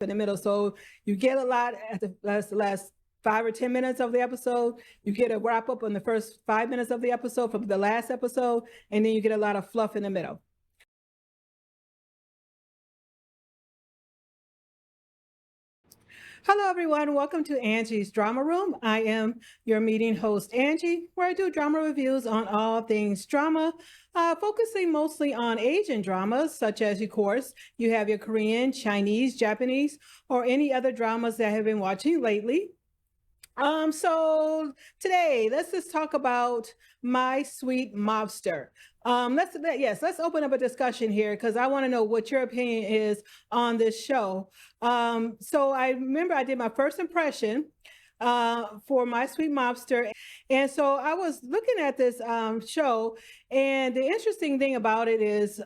in the middle. So you get a lot at the last 5 or 10 minutes of the episode. You get a wrap up on the first 5 minutes of the episode from the last episode, and then you get a lot of fluff in the middle. Hello, everyone. Welcome to Angie's Drama Room. I am your meeting host, Angie, where I do drama reviews on all things drama, focusing mostly on Asian dramas, such as, of course, you have your Korean, Chinese, Japanese, or any other dramas that I have been watching lately. So today, let's just talk about My Sweet Mobster. Let's open up a discussion here because I want to know what your opinion is on this show. So I remember I did my first impression for My Sweet Mobster, and so I was looking at this show, and the interesting thing about it is,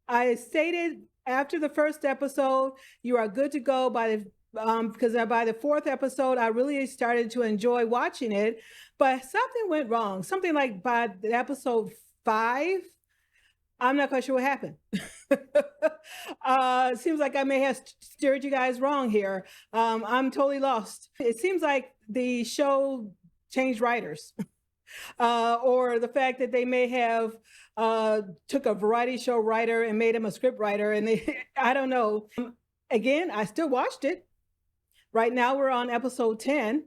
I stated after the first episode, you are good to go because by the fourth episode, I really started to enjoy watching it, but something went wrong. Something like by the episode 5, I'm not quite sure what happened. It seems like I may have steered you guys wrong here. I'm totally lost. It seems like the show changed writers. Or the fact that they may have took a variety show writer and made him a script writer, and I don't know. Again, I still watched it. Right now we're on episode 10.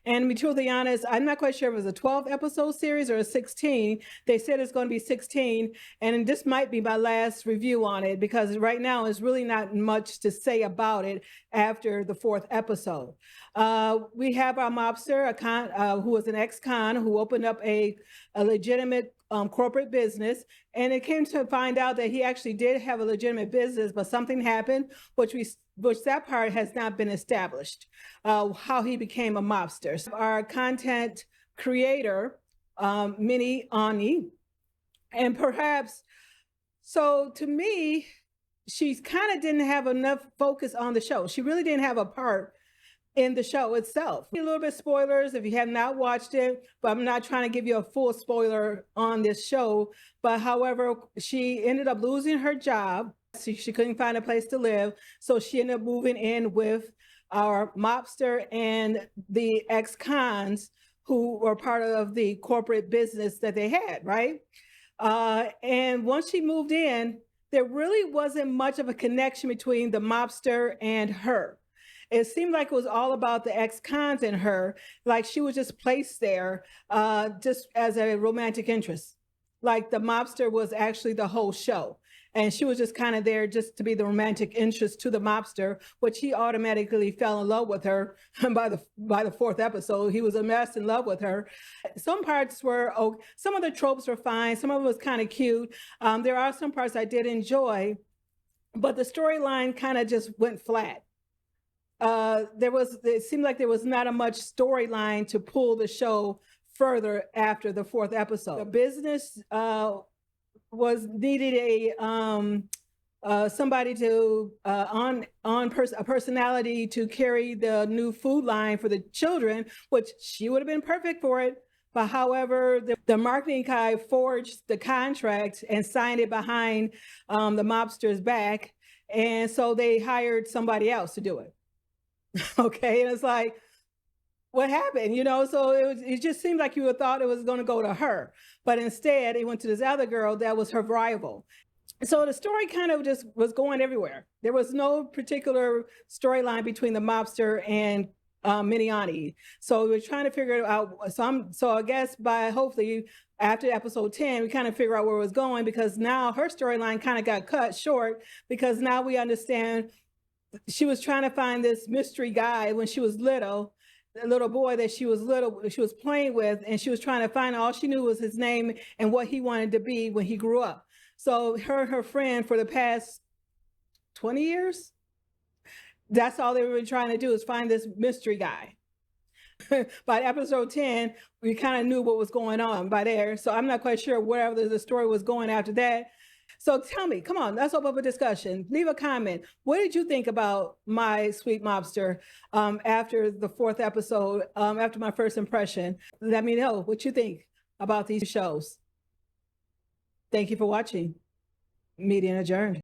And to be truthfully honest, I'm not quite sure if it was a 12 episode series or a 16. They said it's going to be 16. And this might be my last review on it because right now there's really not much to say about it after the fourth episode. We have our mobster, who was an ex-con who opened up a legitimate corporate business. And it came to find out that he actually did have a legitimate business, but something happened, which that part has not been established, how he became a mobster. So our content creator, Minnie Ani, and perhaps, so to me, she kind of didn't have enough focus on the show. She really didn't have a part in the show itself. A little bit spoilers if you have not watched it, but I'm not trying to give you a full spoiler on this show. But however, she ended up losing her job. She couldn't find a place to live. So she ended up moving in with our mobster and the ex-cons who were part of the corporate business that they had, right? And once she moved in, there really wasn't much of a connection between the mobster and her. It seemed like it was all about the ex-cons and her, like she was just placed there just as a romantic interest. Like the mobster was actually the whole show. And she was just kind of there just to be the romantic interest to the mobster, which he automatically fell in love with her by the fourth episode. He was a mess in love with her. Some parts were, some of the tropes were fine. Some of it was kind of cute. There are some parts I did enjoy, but the storyline kind of just went flat. It seemed like there was not a much storyline to pull the show further after the fourth episode. The business needed somebody to a personality to carry the new food line for the children, which she would have been perfect for it. But however, the marketing guy forged the contract and signed it behind the mobster's back, and so they hired somebody else to do it. Okay, and it's like, what happened? So it just seemed like you would thought it was going to go to her, but instead it went to this other girl that was her rival. So the story kind of just was going everywhere. There was no particular storyline between the mobster and Minnie Ani. So we were trying to figure it out. So I guess hopefully after episode 10, we kind of figure out where it was going, because now her storyline kind of got cut short, because now we understand she was trying to find this mystery guy when she was little, the little boy that she was playing with, and she was trying to find, all she knew was his name and what he wanted to be when he grew up. So her and her friend for the past 20 years, that's all they were trying to do, is find this mystery guy. By episode 10, we kind of knew what was going on by there. So I'm not quite sure where the story was going after that. So tell me, come on, let's open up a discussion. Leave a comment. What did you think about My Sweet Mobster after the fourth episode, after my first impression? Let me know what you think about these shows. Thank you for watching. Meeting adjourned.